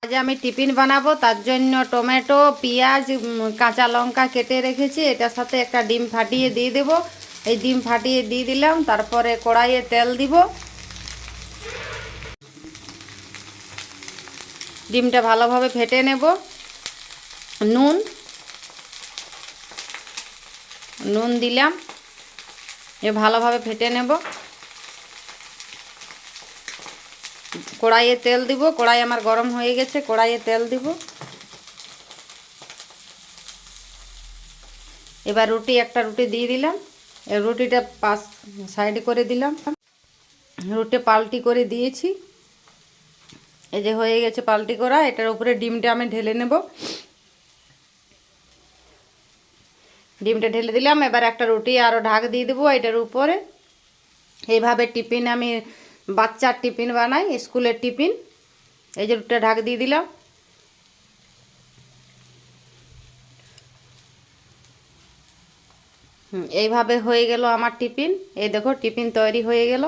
আজ আমি টিফিন বানাবো, তার জন্য টমেটো, পেঁয়াজ, কাঁচা লঙ্কা কেটে রেখেছি। এটার সাথে একটা ডিম ফাটিয়ে দিয়ে দেবো। এই ডিম ফাটিয়ে দিয়ে দিলাম। তারপরে কড়াইয়ে তেল দিব। ডিমটা ভালোভাবে ফেটে নেব। নুন দিলাম। ভালোভাবে ফেটে নেব। কড়াইয়ে তেল দিব। কড়াই আমার গরম হয়ে গেছে, কড়াইয়ে তেল দিব। এবার একটা রুটি দিয়ে দিলাম। রুটিটা পাশ সাইড করে দিলাম। রুটি পাল্টি করে দিয়েছি। এই যে হয়ে গেছে পাল্টি করা। এটার উপরে ডিমটা আমি ঢেলে নেব। ডিমটা ঢেলে দিলাম। এবার একটা রুটি আরও ঢাক দিয়ে দেবো এটার উপরে। এইভাবে টিফিন আমি বাচ্চার টিফিন বানাই, স্কুলের টিফিন। এই যে রুটিটা ঢাক দিয়ে দিলাম। এইভাবে হয়ে গেল আমার টিফিন। এই দেখো টিফিন তৈরি হয়ে গেল।